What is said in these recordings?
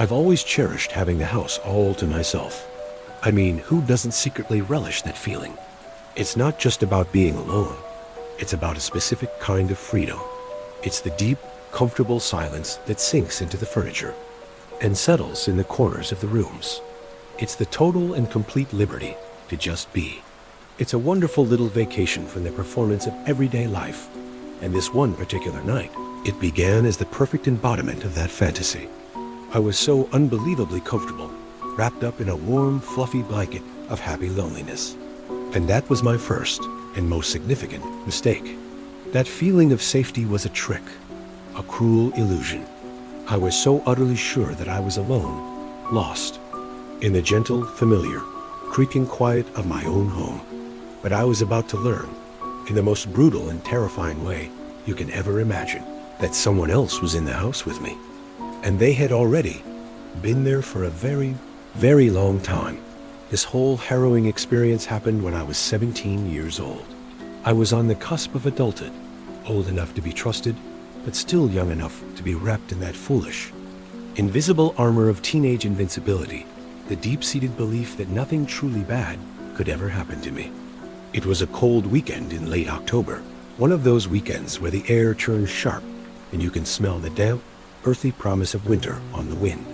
I've always cherished having the house all to myself. I mean, who doesn't secretly relish that feeling? It's not just about being alone. It's about a specific kind of freedom. It's the deep, comfortable silence that sinks into the furniture and settles in the corners of the rooms. It's the total and complete liberty to just be. It's a wonderful little vacation from the performance of everyday life. And this one particular night, it began as the perfect embodiment of that fantasy. I was so unbelievably comfortable, wrapped up in a warm, fluffy blanket of happy loneliness. And that was my first and most significant mistake. That feeling of safety was a trick, a cruel illusion. I was so utterly sure that I was alone, lost, in the gentle, familiar, creaking quiet of my own home. But I was about to learn, in the most brutal and terrifying way you can ever imagine, that someone else was in the house with me. And they had already been there for a very, very long time. This whole harrowing experience happened when I was 17 years old. I was on the cusp of adulthood, old enough to be trusted, but still young enough to be wrapped in that foolish, invisible armor of teenage invincibility, the deep-seated belief that nothing truly bad could ever happen to me. It was a cold weekend in late October, one of those weekends where the air turns sharp and you can smell the damp, earthy promise of winter on the wind.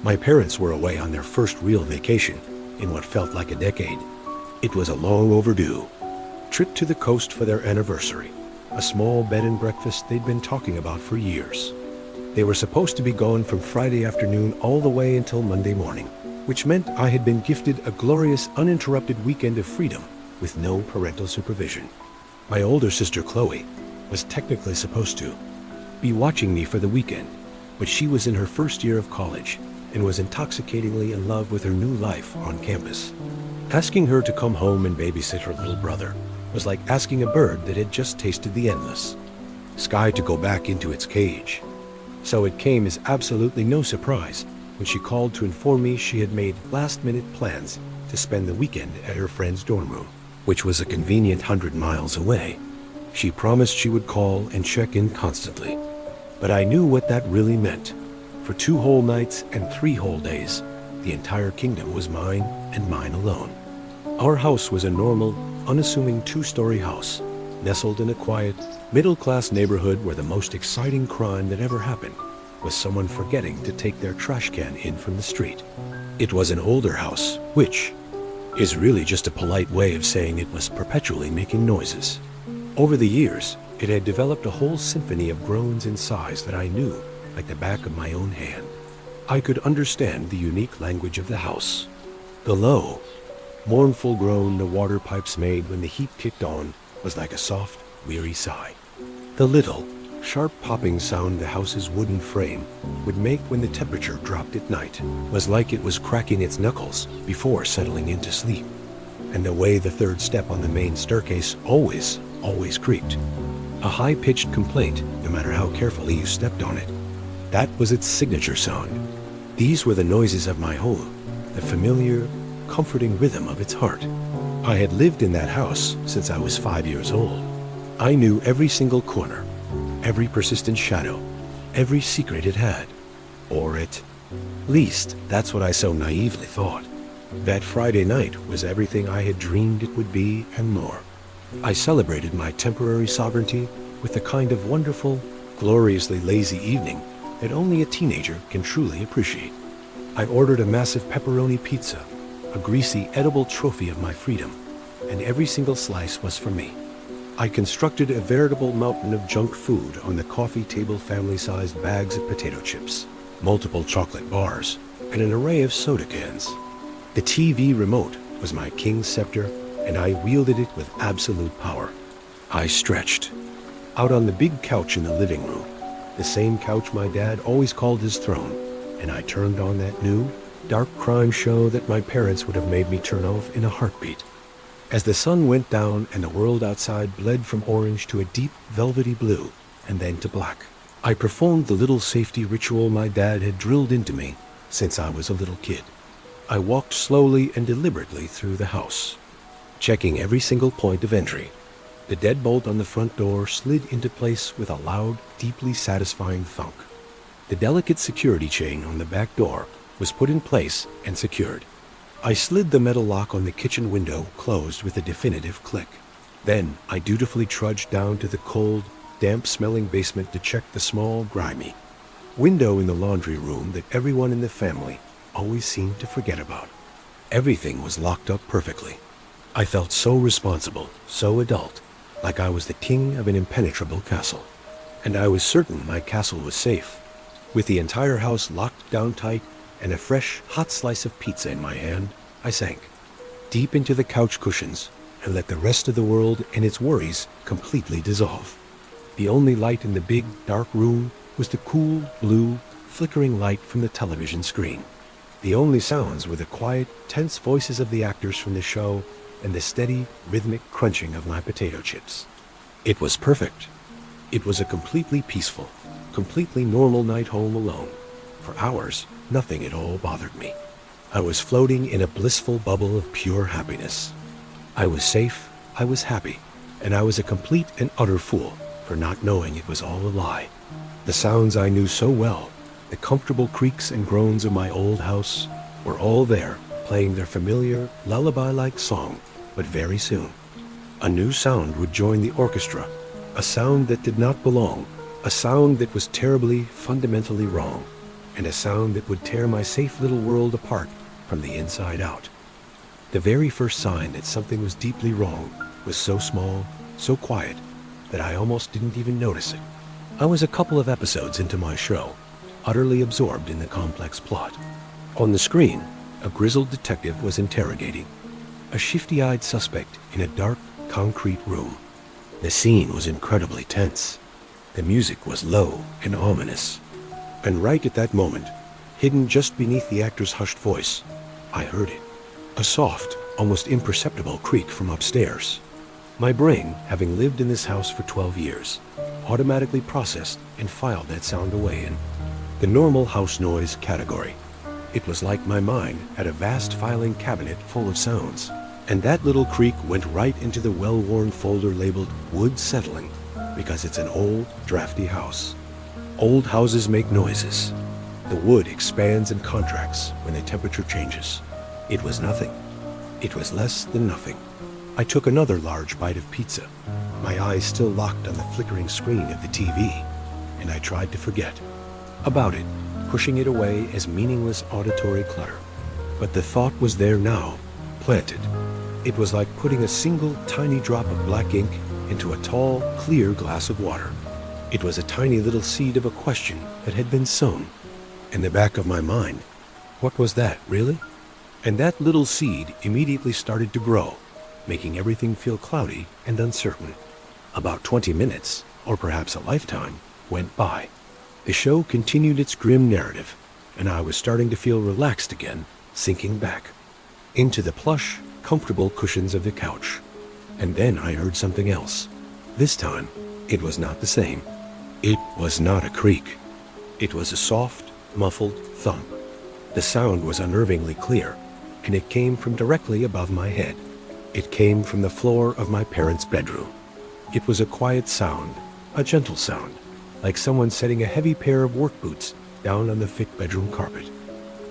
My parents were away on their first real vacation in what felt like a decade. It was a long overdue trip to the coast for their anniversary, a small bed and breakfast they'd been talking about for years. They were supposed to be gone from Friday afternoon all the way until Monday morning, which meant I had been gifted a glorious, uninterrupted weekend of freedom with no parental supervision. My older sister Chloe was technically supposed to be watching me for the weekend, but she was in her first year of college and was intoxicatingly in love with her new life on campus. Asking her to come home and babysit her little brother was like asking a bird that had just tasted the endless sky to go back into its cage. So it came as absolutely no surprise when she called to inform me she had made last-minute plans to spend the weekend at her friend's dorm room, which was a convenient 100 miles away. She promised she would call and check in constantly. But I knew what that really meant. For 2 whole nights and 3 whole days, the entire kingdom was mine and mine alone. Our house was a normal, unassuming 2-story house, nestled in a quiet, middle-class neighborhood where the most exciting crime that ever happened was someone forgetting to take their trash can in from the street. It was an older house, which is really just a polite way of saying it was perpetually making noises. Over the years, it had developed a whole symphony of groans and sighs that I knew like the back of my own hand. I could understand the unique language of the house. The low, mournful groan the water pipes made when the heat kicked on was like a soft, weary sigh. The little, sharp popping sound the house's wooden frame would make when the temperature dropped at night was like it was cracking its knuckles before settling into sleep. And the way the 3rd step on the main staircase always creaked. A high-pitched complaint, no matter how carefully you stepped on it. That was its signature sound. These were the noises of my home, the familiar, comforting rhythm of its heart. I had lived in that house since I was 5 years old. I knew every single corner, every persistent shadow, every secret it had. Or at least, that's what I so naively thought. That Friday night was everything I had dreamed it would be and more. I celebrated my temporary sovereignty with the kind of wonderful, gloriously lazy evening that only a teenager can truly appreciate. I ordered a massive pepperoni pizza, a greasy, edible trophy of my freedom, and every single slice was for me. I constructed a veritable mountain of junk food on the coffee table family-sized bags of potato chips, multiple chocolate bars, and an array of soda cans. The TV remote was my king's scepter, and I wielded it with absolute power. I stretched out on the big couch in the living room, the same couch my dad always called his throne, and I turned on that new, dark crime show that my parents would have made me turn off in a heartbeat. As the sun went down and the world outside bled from orange to a deep, velvety blue, and then to black, I performed the little safety ritual my dad had drilled into me since I was a little kid. I walked slowly and deliberately through the house, checking every single point of entry. The deadbolt on the front door slid into place with a loud, deeply satisfying thunk. The delicate security chain on the back door was put in place and secured. I slid the metal lock on the kitchen window closed with a definitive click. Then I dutifully trudged down to the cold, damp-smelling basement to check the small, grimy window in the laundry room that everyone in the family always seemed to forget about. Everything was locked up perfectly. I felt so responsible, so adult, like I was the king of an impenetrable castle. And I was certain my castle was safe. With the entire house locked down tight and a fresh, hot slice of pizza in my hand, I sank deep into the couch cushions and let the rest of the world and its worries completely dissolve. The only light in the big, dark room was the cool, blue, flickering light from the television screen. The only sounds were the quiet, tense voices of the actors from the show and the steady, rhythmic crunching of my potato chips. It was perfect. It was a completely peaceful, completely normal night home alone. For hours, nothing at all bothered me. I was floating in a blissful bubble of pure happiness. I was safe, I was happy, and I was a complete and utter fool for not knowing it was all a lie. The sounds I knew so well, the comfortable creaks and groans of my old house, were all there, playing their familiar, lullaby-like song. But very soon, a new sound would join the orchestra, a sound that did not belong, a sound that was terribly, fundamentally wrong, and a sound that would tear my safe little world apart from the inside out. The very first sign that something was deeply wrong was so small, so quiet, that I almost didn't even notice it. I was a couple of episodes into my show, utterly absorbed in the complex plot. On the screen, a grizzled detective was interrogating a shifty-eyed suspect in a dark, concrete room. The scene was incredibly tense. The music was low and ominous. And right at that moment, hidden just beneath the actor's hushed voice, I heard it. A soft, almost imperceptible creak from upstairs. My brain, having lived in this house for 12 years, automatically processed and filed that sound away in the normal house noise category. It was like my mind had a vast filing cabinet full of sounds, and that little creak went right into the well-worn folder labeled wood settling, because it's an old, drafty house. Old houses make noises. The wood expands and contracts when the temperature changes. It was nothing. It was less than nothing. I took another large bite of pizza, my eyes still locked on the flickering screen of the TV, and I tried to forget about it, pushing it away as meaningless auditory clutter. But the thought was there now, planted. It was like putting a single tiny drop of black ink into a tall, clear glass of water. It was a tiny little seed of a question that had been sown. In the back of my mind, what was that, really? And that little seed immediately started to grow, making everything feel cloudy and uncertain. About 20 minutes, or perhaps a lifetime, went by. The show continued its grim narrative, and I was starting to feel relaxed again, sinking back into the plush, comfortable cushions of the couch. And then I heard something else. This time, it was not the same. It was not a creak. It was a soft, muffled thump. The sound was unnervingly clear, and it came from directly above my head. It came from the floor of my parents' bedroom. It was a quiet sound, a gentle sound, like someone setting a heavy pair of work boots down on the thick bedroom carpet.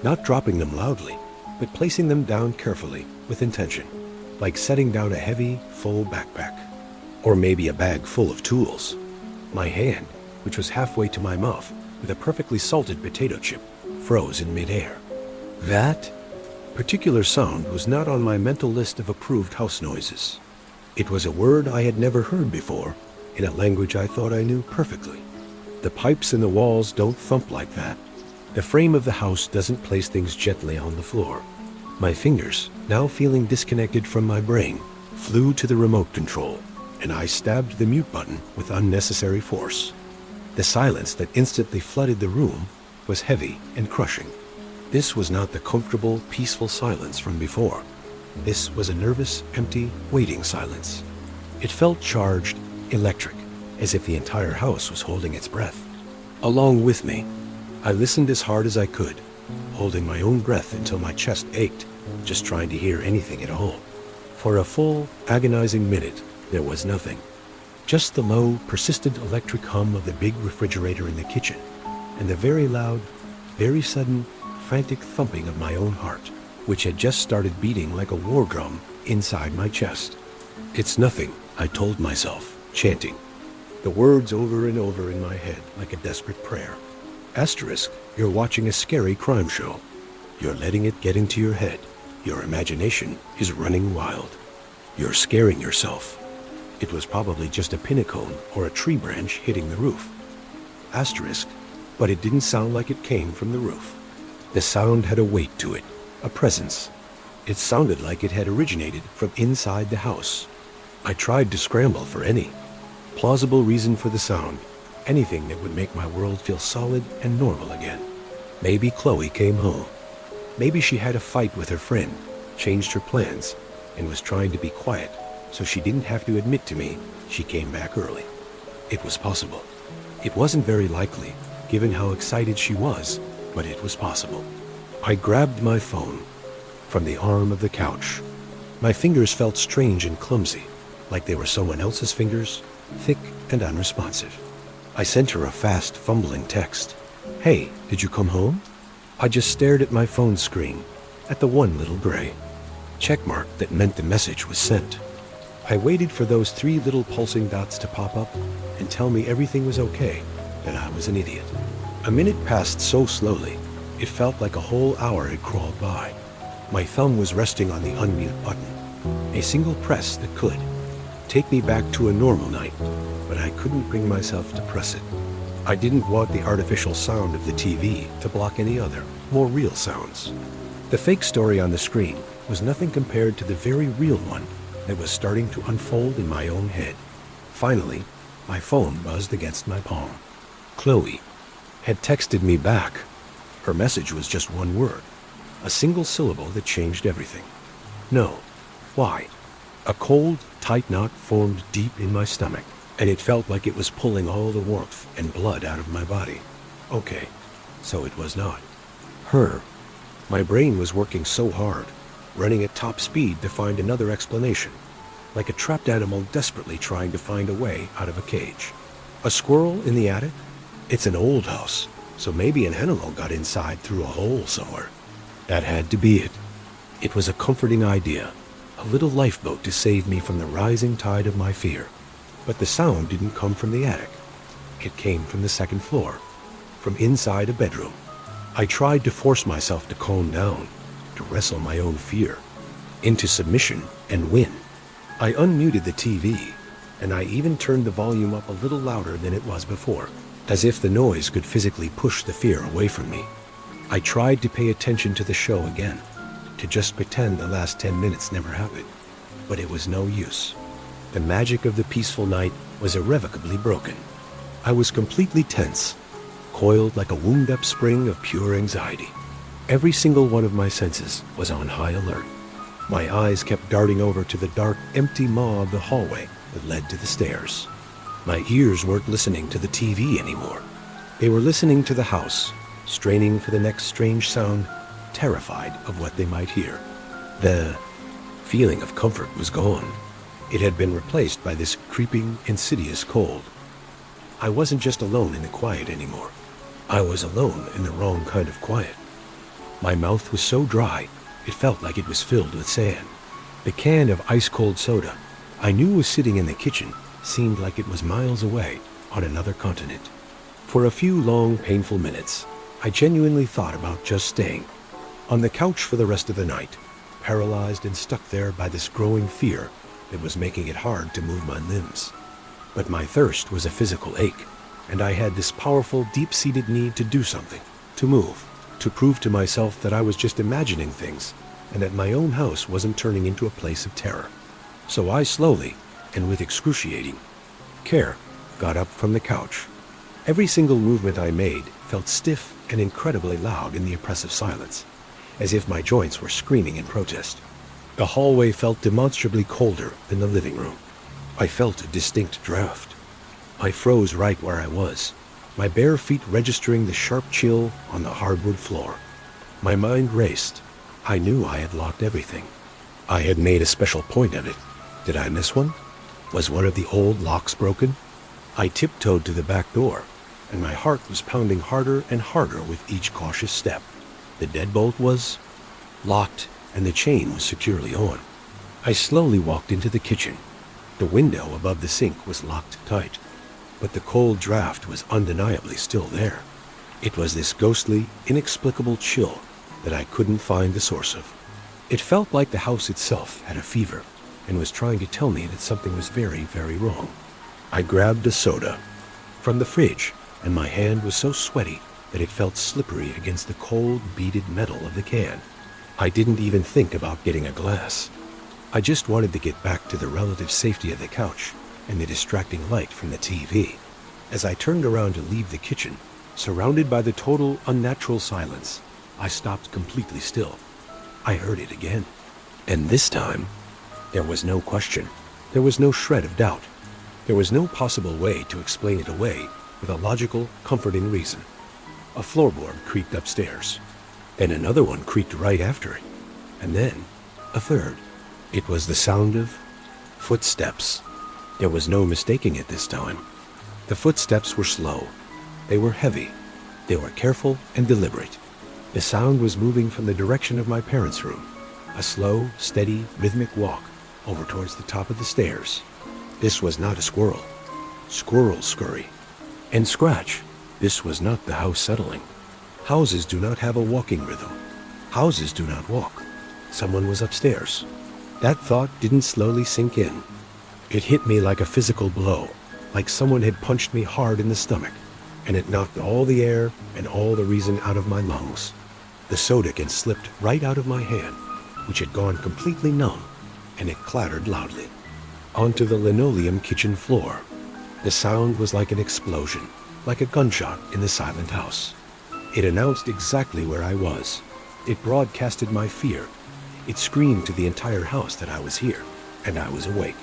Not dropping them loudly, but placing them down carefully, with intention, like setting down a heavy, full backpack. Or maybe a bag full of tools. My hand, which was halfway to my mouth with a perfectly salted potato chip, froze in midair. That particular sound was not on my mental list of approved house noises. It was a word I had never heard before, in a language I thought I knew perfectly. The pipes in the walls don't thump like that. The frame of the house doesn't place things gently on the floor. My fingers, now feeling disconnected from my brain, flew to the remote control, and I stabbed the mute button with unnecessary force. The silence that instantly flooded the room was heavy and crushing. This was not the comfortable, peaceful silence from before. This was a nervous, empty, waiting silence. It felt charged, electric, as if the entire house was holding its breath. Along with me, I listened as hard as I could, holding my own breath until my chest ached, just trying to hear anything at all. For a full, agonizing minute, there was nothing. Just the low, persistent electric hum of the big refrigerator in the kitchen, and the very loud, very sudden, frantic thumping of my own heart, which had just started beating like a war drum inside my chest. "It's nothing," I told myself, chanting, the words over and over in my head like a desperate prayer. Asterisk, you're watching a scary crime show. You're letting it get into your head. Your imagination is running wild. You're scaring yourself. It was probably just a pinnacone or a tree branch hitting the roof. Asterisk, but it didn't sound like it came from the roof. The sound had a weight to it, a presence. It sounded like it had originated from inside the house. I tried to scramble for any plausible reason for the sound, anything that would make my world feel solid and normal again. Maybe Chloe came home. Maybe she had a fight with her friend, changed her plans, and was trying to be quiet so she didn't have to admit to me she came back early. It was possible. It wasn't very likely, given how excited she was, but it was possible. I grabbed my phone from the arm of the couch. My fingers felt strange and clumsy, like they were someone else's fingers, thick and unresponsive. I sent her a fast, fumbling text. "Hey, did you come home?" I just stared at my phone screen, at the one little gray checkmark that meant the message was sent. I waited for those 3 little pulsing dots to pop up and tell me everything was okay, that I was an idiot. A minute passed so slowly, it felt like a whole hour had crawled by. My thumb was resting on the unmute button, a single press that could take me back to a normal night, but I couldn't bring myself to press it. I didn't want the artificial sound of the TV to block any other, more real sounds. The fake story on the screen was nothing compared to the very real one that was starting to unfold in my own head. Finally, my phone buzzed against my palm. Chloe had texted me back. Her message was just one word, a single syllable that changed everything. No. Why? A cold, tight knot formed deep in my stomach, and it felt like it was pulling all the warmth and blood out of my body. Okay, so it was not her. My brain was working so hard, running at top speed to find another explanation, like a trapped animal desperately trying to find a way out of a cage. A squirrel in the attic? It's an old house, so maybe an animal got inside through a hole somewhere. That had to be it. It was a comforting idea, a little lifeboat to save me from the rising tide of my fear. But the sound didn't come from the attic. It came from the second floor, from inside a bedroom. I tried to force myself to calm down, to wrestle my own fear into submission and win. I unmuted the TV, and I even turned the volume up a little louder than it was before, as if the noise could physically push the fear away from me. I tried to pay attention to the show again, to just pretend the last 10 minutes never happened, but it was no use. The magic of the peaceful night was irrevocably broken. I was completely tense, coiled like a wound-up spring of pure anxiety. Every single one of my senses was on high alert. My eyes kept darting over to the dark, empty maw of the hallway that led to the stairs. My ears weren't listening to the TV anymore. They were listening to the house, straining for the next strange sound, terrified of what they might hear. The feeling of comfort was gone. It had been replaced by this creeping, insidious cold. I wasn't just alone in the quiet anymore. I was alone in the wrong kind of quiet. My mouth was so dry, it felt like it was filled with sand. The can of ice-cold soda I knew was sitting in the kitchen seemed like it was miles away on another continent. For a few long, painful minutes, I genuinely thought about just staying on the couch for the rest of the night, paralyzed and stuck there by this growing fear that was making it hard to move my limbs. But my thirst was a physical ache, and I had this powerful, deep-seated need to do something, to move, to prove to myself that I was just imagining things, and that my own house wasn't turning into a place of terror. So I slowly, and with excruciating care, got up from the couch. Every single movement I made felt stiff and incredibly loud in the oppressive silence, as if my joints were screaming in protest. The hallway felt demonstrably colder than the living room. I felt a distinct draft. I froze right where I was, my bare feet registering the sharp chill on the hardwood floor. My mind raced. I knew I had locked everything. I had made a special point of it. Did I miss one? Was one of the old locks broken? I tiptoed to the back door, and my heart was pounding harder and harder with each cautious step. The deadbolt was locked, and the chain was securely on. I slowly walked into the kitchen. The window above the sink was locked tight, but the cold draft was undeniably still there. It was this ghostly, inexplicable chill that I couldn't find the source of. It felt like the house itself had a fever and was trying to tell me that something was very, very wrong. I grabbed a soda from the fridge, and my hand was so sweaty that it felt slippery against the cold, beaded metal of the can. I didn't even think about getting a glass. I just wanted to get back to the relative safety of the couch and the distracting light from the TV. As I turned around to leave the kitchen, surrounded by the total unnatural silence, I stopped completely still. I heard it again. And this time, there was no question. There was no shred of doubt. There was no possible way to explain it away with a logical, comforting reason. A floorboard creaked upstairs. Then another one creaked right after it. And then a third. It was the sound of footsteps. There was no mistaking it this time. The footsteps were slow. They were heavy. They were careful and deliberate. The sound was moving from the direction of my parents' room. A slow, steady, rhythmic walk over towards the top of the stairs. This was not a squirrel. Squirrels scurry and scratch. This was not the house settling. Houses do not have a walking rhythm. Houses do not walk. Someone was upstairs. That thought didn't slowly sink in. It hit me like a physical blow, like someone had punched me hard in the stomach, and it knocked all the air and all the reason out of my lungs. The soda can slipped right out of my hand, which had gone completely numb, and it clattered loudly onto the linoleum kitchen floor. The sound was like an explosion, like a gunshot in the silent house. It announced exactly where I was. It broadcasted my fear. It screamed to the entire house that I was here, and I was awake.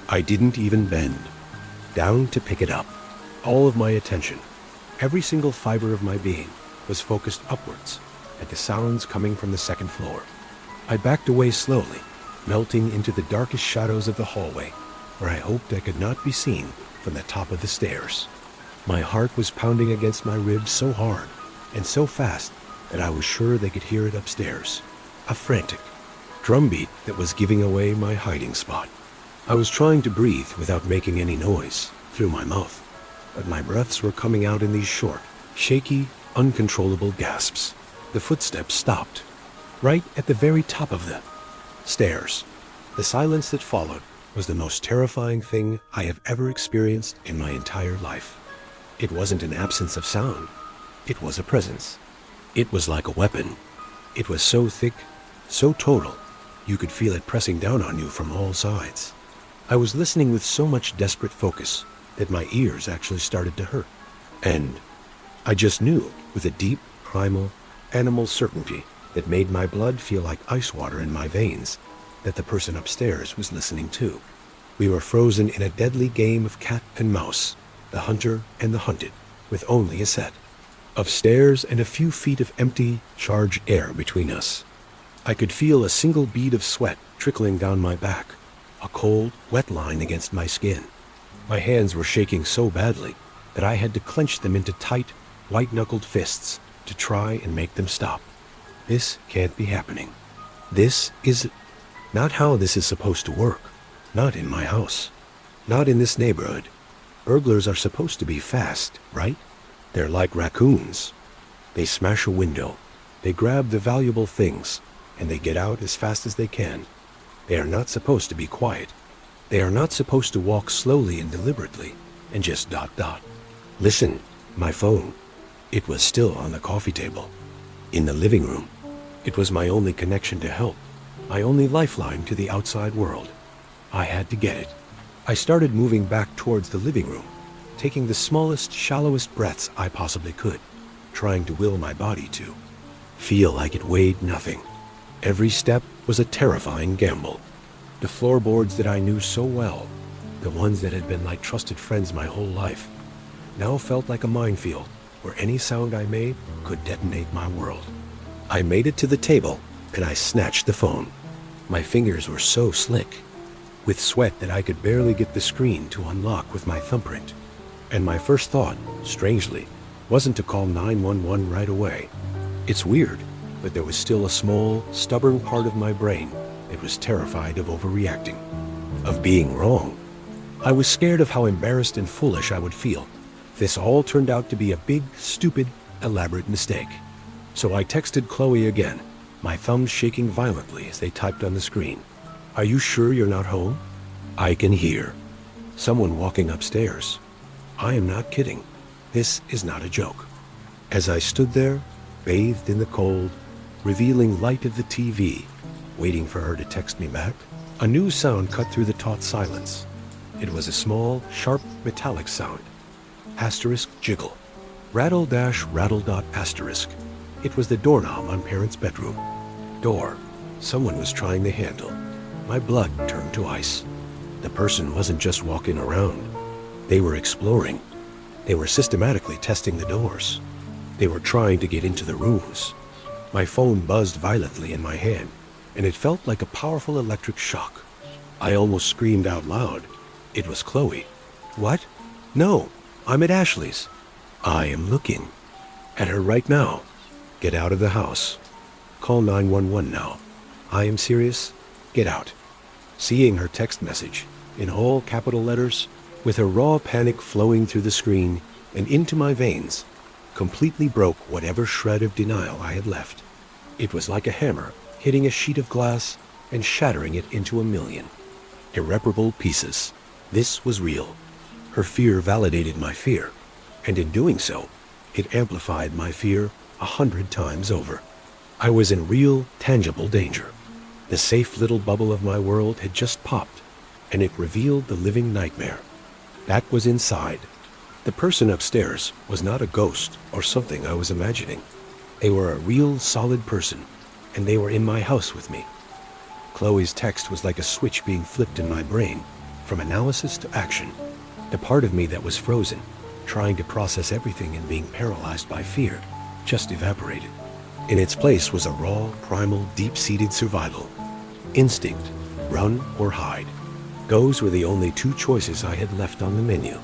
I didn't even bend down to pick it up. All of my attention, every single fiber of my being, was focused upwards at the sounds coming from the second floor. I backed away slowly, melting into the darkest shadows of the hallway, where I hoped I could not be seen from the top of the stairs. My heart was pounding against my ribs so hard and so fast that I was sure they could hear it upstairs. A frantic drumbeat that was giving away my hiding spot. I was trying to breathe without making any noise through my mouth, but my breaths were coming out in these short, shaky, uncontrollable gasps. The footsteps stopped, right at the very top of the stairs. The silence that followed was the most terrifying thing I have ever experienced in my entire life. It wasn't an absence of sound. It was a presence. It was like a weapon. It was so thick, so total, you could feel it pressing down on you from all sides. I was listening with so much desperate focus that my ears actually started to hurt. And I just knew, with a deep, primal, animal certainty that made my blood feel like ice water in my veins, that the person upstairs was listening too. We were frozen in a deadly game of cat and mouse, the hunter and the hunted, with only a set of stairs and a few feet of empty, charged air between us. I could feel a single bead of sweat trickling down my back, a cold, wet line against my skin. My hands were shaking so badly that I had to clench them into tight, white-knuckled fists to try and make them stop. This can't be happening. This is not how this is supposed to work. Not in my house. Not in this neighborhood. Burglars are supposed to be fast, right? They're like raccoons. They smash a window, they grab the valuable things, and they get out as fast as they can. They are not supposed to be quiet. They are not supposed to walk slowly and deliberately and just dot. Listen, my phone. It was still on the coffee table. In the living room. It was my only connection to help, my only lifeline to the outside world. I had to get it. I started moving back towards the living room, taking the smallest, shallowest breaths I possibly could, trying to will my body to feel like it weighed nothing. Every step was a terrifying gamble. The floorboards that I knew so well, the ones that had been like trusted friends my whole life, now felt like a minefield where any sound I made could detonate my world. I made it to the table, and I snatched the phone. My fingers were so slick, with sweat that I could barely get the screen to unlock with my thumbprint. And my first thought, strangely, wasn't to call 911 right away. It's weird, but there was still a small, stubborn part of my brain that was terrified of overreacting, of being wrong. I was scared of how embarrassed and foolish I would feel. This all turned out to be a big, stupid, elaborate mistake. So I texted Chloe again, my thumbs shaking violently as they typed on the screen. "Are you sure you're not home? I can hear someone walking upstairs. I am not kidding. This is not a joke." As I stood there, bathed in the cold, revealing light of the TV, waiting for her to text me back, a new sound cut through the taut silence. It was a small, sharp, metallic sound. Asterisk jiggle. Rattle dash rattle dot asterisk. It was the doorknob on Parents' bedroom. Door. Someone was trying the handle. My blood turned to ice. The person wasn't just walking around. They were exploring. They were systematically testing the doors. They were trying to get into the rooms. My phone buzzed violently in my hand, and it felt like a powerful electric shock. I almost screamed out loud. It was Chloe. "What? No, I'm at Ashley's. I am looking at her right now. Get out of the house. Call 911 now. I am serious. Get out." Seeing her text message, in all capital letters, with her raw panic flowing through the screen and into my veins, completely broke whatever shred of denial I had left. It was like a hammer hitting a sheet of glass and shattering it into a million irreparable pieces. This was real. Her fear validated my fear, and in doing so, it amplified my fear 100 times over. I was in real, tangible danger. The safe little bubble of my world had just popped, and it revealed the living nightmare. That was inside. The person upstairs was not a ghost or something I was imagining. They were a real, solid person, and they were in my house with me. Chloe's text was like a switch being flipped in my brain, from analysis to action. The part of me that was frozen, trying to process everything and being paralyzed by fear, just evaporated. In its place was a raw, primal, deep-seated survival. Instinct, run or hide. Those were the only two choices I had left on the menu.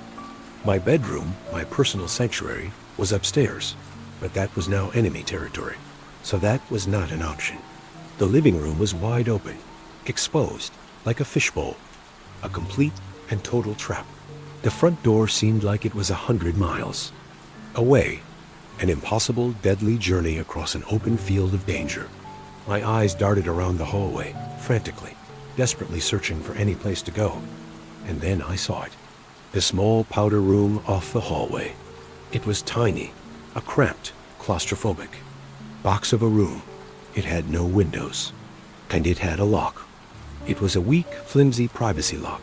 My bedroom, my personal sanctuary, was upstairs, but that was now enemy territory, so that was not an option. The living room was wide open, exposed, like a fishbowl, a complete and total trap. The front door seemed like it was 100 miles away, an impossible, deadly journey across an open field of danger. My eyes darted around the hallway, frantically, desperately searching for any place to go. And then I saw it. The small powder room off the hallway. It was tiny, a cramped, claustrophobic box of a room. It had no windows, and it had a lock. It was a weak, flimsy privacy lock,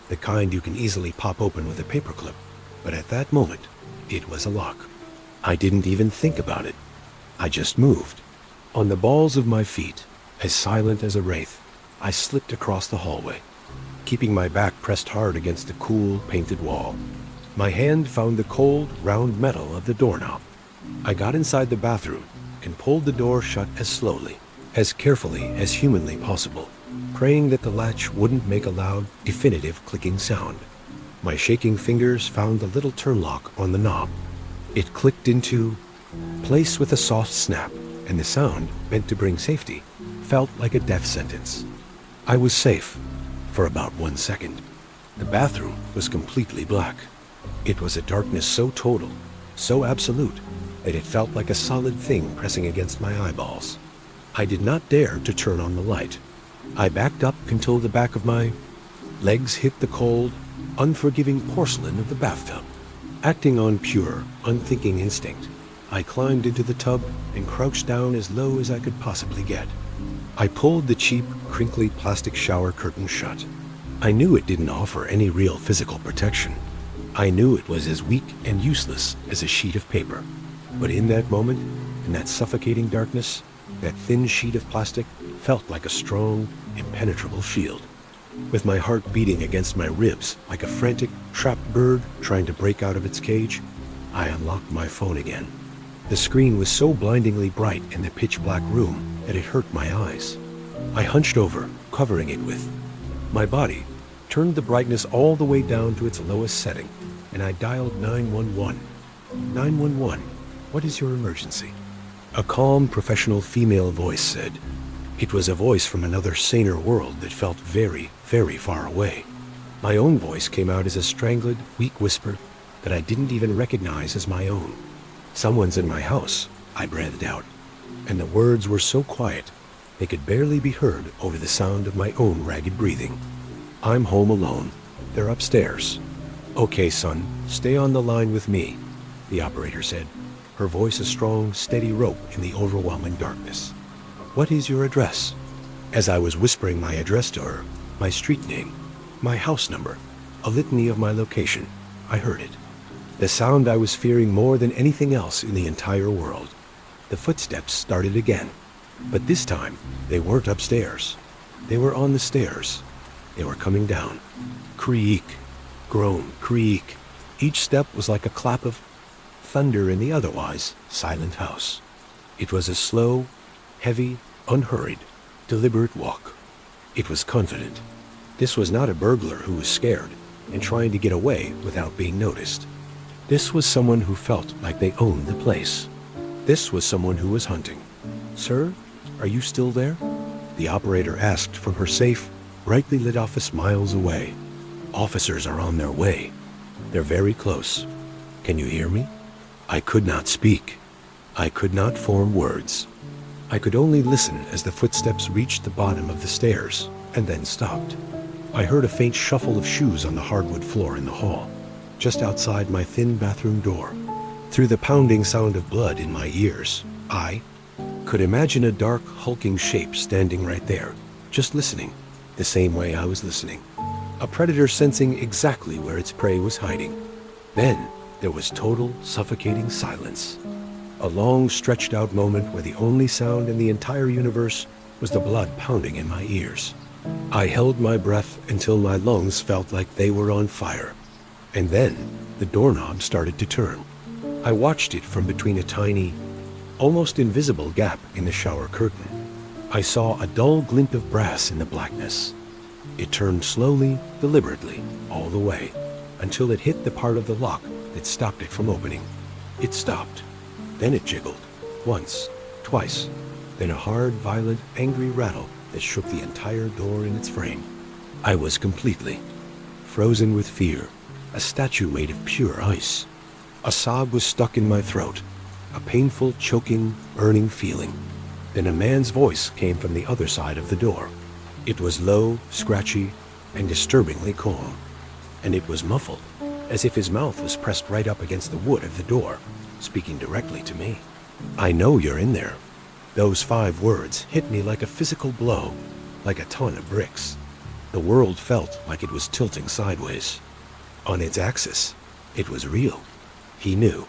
the kind you can easily pop open with a paperclip, but at that moment, it was a lock. I didn't even think about it. I just moved. On the balls of my feet, as silent as a wraith, I slipped across the hallway, keeping my back pressed hard against the cool, painted wall. My hand found the cold, round metal of the doorknob. I got inside the bathroom and pulled the door shut as slowly, as carefully as humanly possible, praying that the latch wouldn't make a loud, definitive clicking sound. My shaking fingers found the little turn lock on the knob. It clicked into place with a soft snap, and the sound, meant to bring safety, felt like a death sentence. I was safe for about 1 second. The bathroom was completely black. It was a darkness so total, so absolute, that it felt like a solid thing pressing against my eyeballs. I did not dare to turn on the light. I backed up until the back of my legs hit the cold, unforgiving porcelain of the bathtub. Acting on pure, unthinking instinct, I climbed into the tub and crouched down as low as I could possibly get. I pulled the cheap, crinkly plastic shower curtain shut. I knew it didn't offer any real physical protection. I knew it was as weak and useless as a sheet of paper. But in that moment, in that suffocating darkness, that thin sheet of plastic felt like a strong, impenetrable shield. With my heart beating against my ribs like a frantic, trapped bird trying to break out of its cage, I unlocked my phone again. The screen was so blindingly bright in the pitch-black room that it hurt my eyes. I hunched over, covering it with my body, turned the brightness all the way down to its lowest setting, and I dialed 911. 911, what is your emergency? A calm, professional female voice said. It was a voice from another saner world that felt very, very far away. My own voice came out as a strangled, weak whisper that I didn't even recognize as my own. Someone's in my house, I breathed out, and the words were so quiet they could barely be heard over the sound of my own ragged breathing. I'm home alone. They're upstairs. Okay, son, stay on the line with me, the operator said, her voice a strong, steady rope in the overwhelming darkness. What is your address? As I was whispering my address to her, my street name, my house number, a litany of my location, I heard it. The sound I was fearing more than anything else in the entire world. The footsteps started again, but this time they weren't upstairs. They were on the stairs. They were coming down. Creak, groan, creak. Each step was like a clap of thunder in the otherwise silent house. It was a slow, heavy, unhurried, deliberate walk. It was confident. This was not a burglar who was scared and trying to get away without being noticed. This was someone who felt like they owned the place. This was someone who was hunting. Sir, are you still there? The operator asked from her safe, brightly lit office miles away. Officers are on their way. They're very close. Can you hear me? I could not speak. I could not form words. I could only listen as the footsteps reached the bottom of the stairs and then stopped. I heard a faint shuffle of shoes on the hardwood floor in the hall, just outside my thin bathroom door. Through the pounding sound of blood in my ears, I could imagine a dark, hulking shape standing right there, just listening, the same way I was listening. A predator sensing exactly where its prey was hiding. Then there was total, suffocating silence. A long, stretched-out moment where the only sound in the entire universe was the blood pounding in my ears. I held my breath until my lungs felt like they were on fire. And then the doorknob started to turn. I watched it from between a tiny, almost invisible gap in the shower curtain. I saw a dull glint of brass in the blackness. It turned slowly, deliberately, all the way, until it hit the part of the lock that stopped it from opening. It stopped. Then it jiggled. Once, twice. Then a hard, violent, angry rattle that shook the entire door in its frame. I was completely frozen with fear, a statue made of pure ice. A sob was stuck in my throat, a painful, choking, burning feeling. Then a man's voice came from the other side of the door. It was low, scratchy, and disturbingly calm. And it was muffled, as if his mouth was pressed right up against the wood of the door, speaking directly to me. I know you're in there. Those 5 words hit me like a physical blow, like a ton of bricks. The world felt like it was tilting sideways. On its axis, it was real. He knew.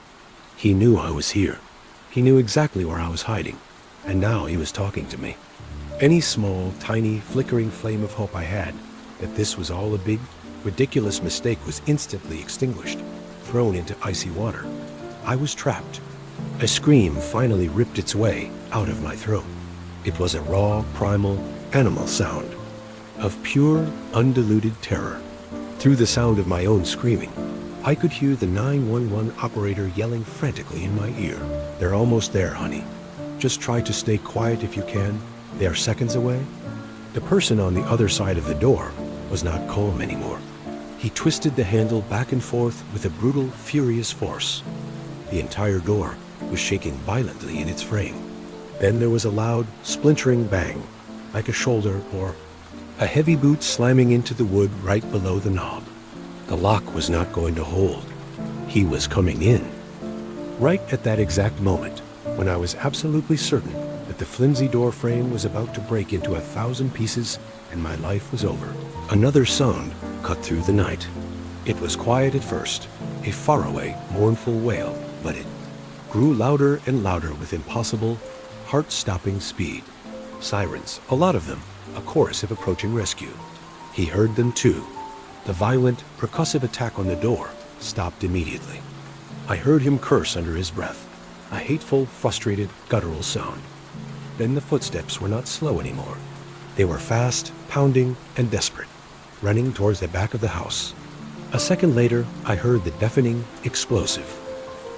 He knew I was here. He knew exactly where I was hiding, and now he was talking to me. Any small, tiny, flickering flame of hope I had that this was all a big, ridiculous mistake was instantly extinguished, thrown into icy water. I was trapped. A scream finally ripped its way out of my throat. It was a raw, primal, animal sound of pure, undiluted terror. Through the sound of my own screaming, I could hear the 911 operator yelling frantically in my ear. They're almost there, honey. Just try to stay quiet if you can. They are seconds away. The person on the other side of the door was not calm anymore. He twisted the handle back and forth with a brutal, furious force. The entire door was shaking violently in its frame. Then there was a loud, splintering bang, like a shoulder or a heavy boot slamming into the wood right below the knob. The lock was not going to hold. He was coming in. Right at that exact moment, when I was absolutely certain that the flimsy door frame was about to break into 1,000 pieces and my life was over, another sound cut through the night. It was quiet at first, a faraway, mournful wail, but it grew louder and louder with impossible, heart-stopping speed. Sirens, a lot of them, a chorus of approaching rescue. He heard them too. The violent, percussive attack on the door stopped immediately. I heard him curse under his breath, a hateful, frustrated, guttural sound. Then the footsteps were not slow anymore. They were fast, pounding, and desperate, running towards the back of the house. A second later, I heard the deafening, explosive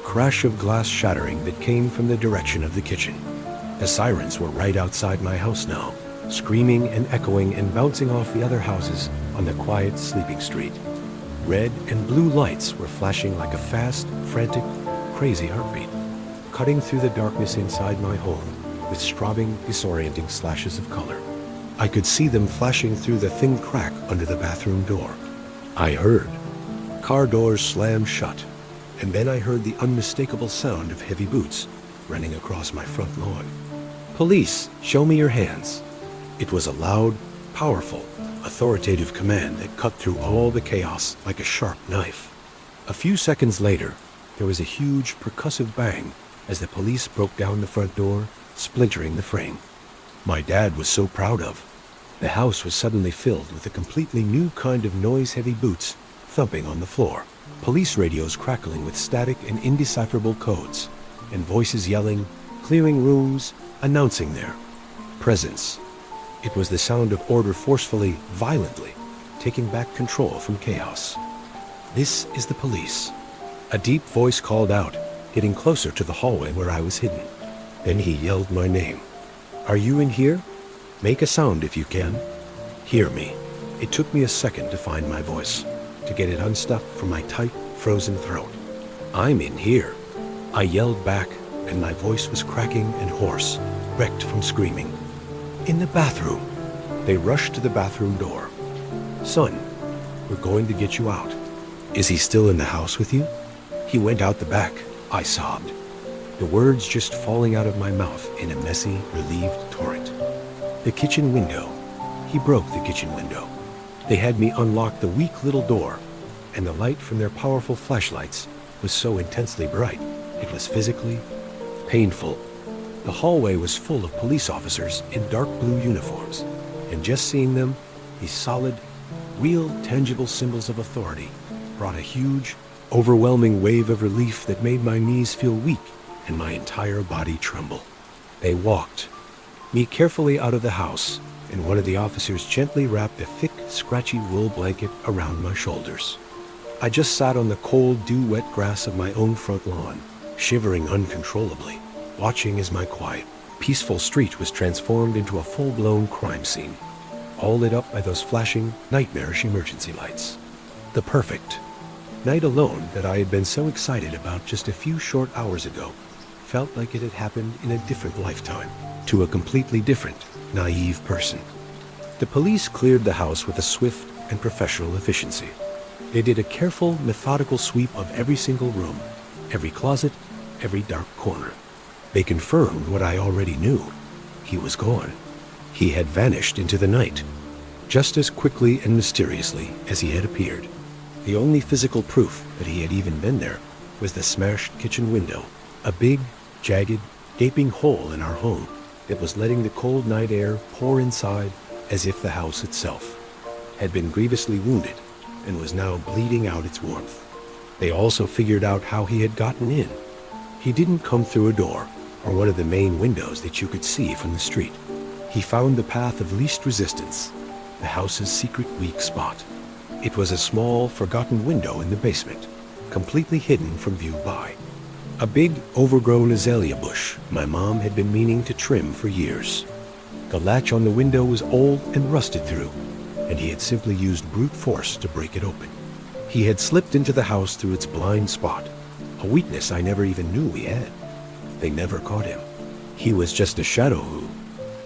crash of glass shattering that came from the direction of the kitchen. The sirens were right outside my house now, screaming and echoing and bouncing off the other houses on the quiet sleeping street. Red and blue lights were flashing like a fast, frantic, crazy heartbeat, cutting through the darkness inside my home with strobing, disorienting slashes of color. I could see them flashing through the thin crack under the bathroom door. I heard car doors slam shut, and then I heard the unmistakable sound of heavy boots running across my front lawn. "Police, show me your hands." It was a loud, powerful, authoritative command that cut through all the chaos like a sharp knife. A few seconds later, there was a huge percussive bang as the police broke down the front door, splintering the frame. My dad was so proud of. The house was suddenly filled with a completely new kind of noise-heavy boots thumping on the floor, police radios crackling with static and indecipherable codes, and voices yelling, clearing rooms, announcing their presence. It was the sound of order forcefully, violently, taking back control from chaos. "This is the police." A deep voice called out, getting closer to the hallway where I was hidden. Then he yelled my name. "Are you in here? Make a sound if you can. Hear me." It took me a second to find my voice, to get it unstuck from my tight, frozen throat. "I'm in here." I yelled back, and my voice was cracking and hoarse, wrecked from screaming. "In the bathroom." They rushed to the bathroom door. "Son, we're going to get you out." "Is he still in the house with you?" "He went out the back," I sobbed, the words just falling out of my mouth in a messy, relieved torrent. "The kitchen window. He broke the kitchen window. They had me unlock the weak little door, and the light from their powerful flashlights was so intensely bright, it was physically painful. The hallway was full of police officers in dark blue uniforms, and just seeing them, these solid, real, tangible symbols of authority, brought a huge, overwhelming wave of relief that made my knees feel weak and my entire body tremble. They walked me carefully out of the house, and one of the officers gently wrapped a thick, scratchy wool blanket around my shoulders. I just sat on the cold, dew-wet grass of my own front lawn, shivering uncontrollably, watching as my quiet, peaceful street was transformed into a full-blown crime scene, all lit up by those flashing, nightmarish emergency lights. The perfect night alone that I had been so excited about just a few short hours ago felt like it had happened in a different lifetime, to a completely different, naive person. The police cleared the house with a swift and professional efficiency. They did a careful, methodical sweep of every single room, every closet, every dark corner. They confirmed what I already knew. He was gone. He had vanished into the night, just as quickly and mysteriously as he had appeared. The only physical proof that he had even been there was the smashed kitchen window, a big, jagged, gaping hole in our home that was letting the cold night air pour inside as if the house itself had been grievously wounded and was now bleeding out its warmth. They also figured out how he had gotten in. He didn't come through a door or one of the main windows that you could see from the street. He found the path of least resistance, the house's secret weak spot. It was a small, forgotten window in the basement, completely hidden from view by a big, overgrown azalea bush my mom had been meaning to trim for years. The latch on the window was old and rusted through, and he had simply used brute force to break it open. He had slipped into the house through its blind spot, a weakness I never even knew we had. They never caught him. He was just a shadow who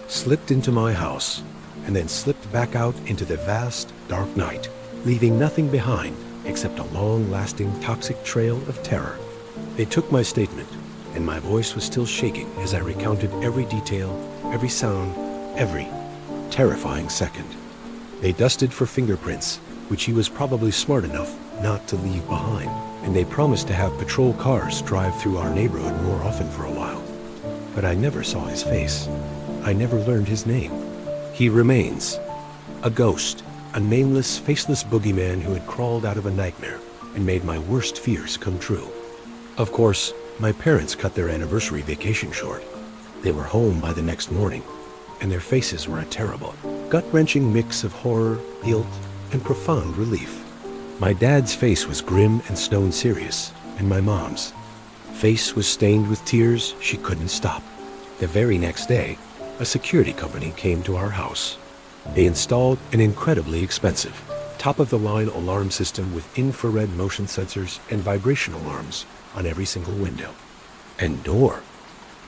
slipped into my house and then slipped back out into the vast, dark night, leaving nothing behind except a long-lasting toxic trail of terror. They took my statement, and my voice was still shaking as I recounted every detail, every sound, every terrifying second. They dusted for fingerprints, which he was probably smart enough not to leave behind, and they promised to have patrol cars drive through our neighborhood more often for a while. But I never saw his face. I never learned his name. He remains a ghost, a nameless, faceless boogeyman who had crawled out of a nightmare and made my worst fears come true. Of course, my parents cut their anniversary vacation short. They were home by the next morning, and their faces were a terrible, gut-wrenching mix of horror, guilt, and profound relief. My dad's face was grim and stone serious, and my mom's face was stained with tears she couldn't stop. The very next day, a security company came to our house. They installed an incredibly expensive, top-of-the-line alarm system with infrared motion sensors and vibration alarms on every single window and door.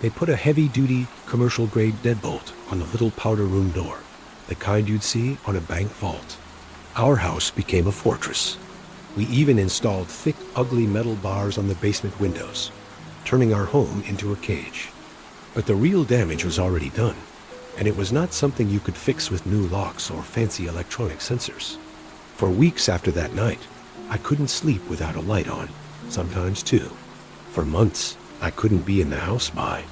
They put a heavy-duty, commercial-grade deadbolt on the little powder room door, the kind you'd see on a bank vault. Our house became a fortress. We even installed thick, ugly metal bars on the basement windows, turning our home into a cage. But the real damage was already done, and it was not something you could fix with new locks or fancy electronic sensors. For weeks after that night, I couldn't sleep without a light on, sometimes two. For months, I couldn't be in the house by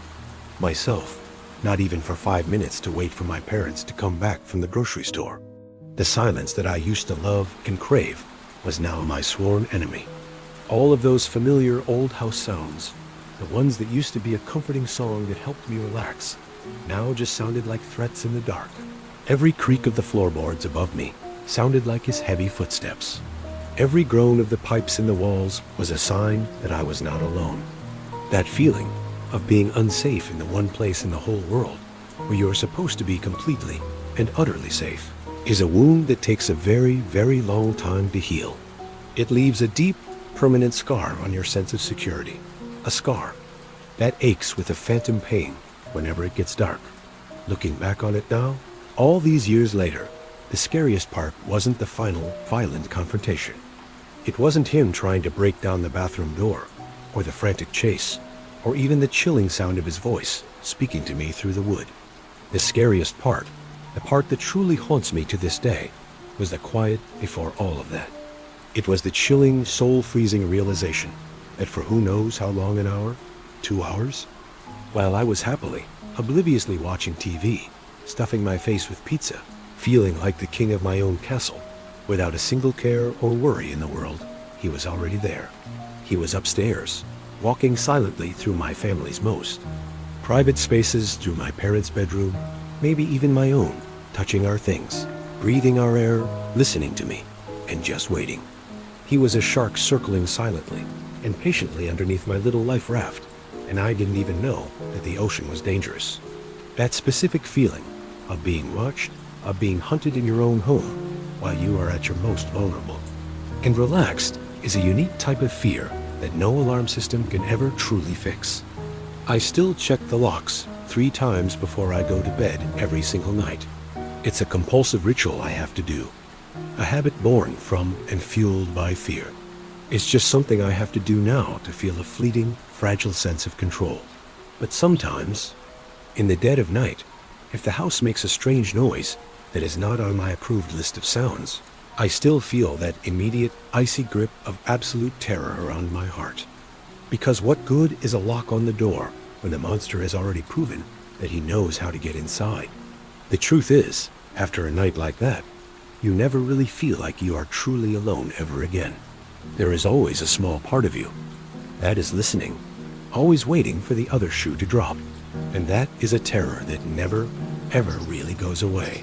myself, not even for 5 minutes to wait for my parents to come back from the grocery store. The silence that I used to love and crave was now my sworn enemy. All of those familiar old house sounds, the ones that used to be a comforting song that helped me relax, now just sounded like threats in the dark. Every creak of the floorboards above me sounded like his heavy footsteps. Every groan of the pipes in the walls was a sign that I was not alone. That feeling of being unsafe in the one place in the whole world where you are supposed to be completely and utterly safe is a wound that takes a very, very long time to heal. It leaves a deep, permanent scar on your sense of security. A scar that aches with a phantom pain whenever it gets dark. Looking back on it now, all these years later, the scariest part wasn't the final, violent confrontation. It wasn't him trying to break down the bathroom door, or the frantic chase, or even the chilling sound of his voice speaking to me through the wood. The scariest part, the part that truly haunts me to this day, was the quiet before all of that. It was the chilling, soul-freezing realization that for who knows how long an hour, 2 hours, while I was happily, obliviously watching TV, stuffing my face with pizza, feeling like the king of my own castle, without a single care or worry in the world, he was already there. He was upstairs, walking silently through my family's most private spaces, through my parents' bedroom, maybe even my own, touching our things, breathing our air, listening to me, and just waiting. He was a shark circling silently and patiently underneath my little life raft, and I didn't even know that the ocean was dangerous. That specific feeling of being watched, of being hunted in your own home while you are at your most vulnerable and relaxed, is a unique type of fear that no alarm system can ever truly fix. I still check the locks 3 times before I go to bed every single night. It's a compulsive ritual I have to do, a habit born from and fueled by fear. It's just something I have to do now to feel a fleeting, fragile sense of control. But sometimes, in the dead of night, if the house makes a strange noise that is not on my approved list of sounds, I still feel that immediate, icy grip of absolute terror around my heart. Because what good is a lock on the door when the monster has already proven that he knows how to get inside? The truth is, after a night like that, you never really feel like you are truly alone ever again. There is always a small part of you that is listening, always waiting for the other shoe to drop. And that is a terror that never, ever really goes away.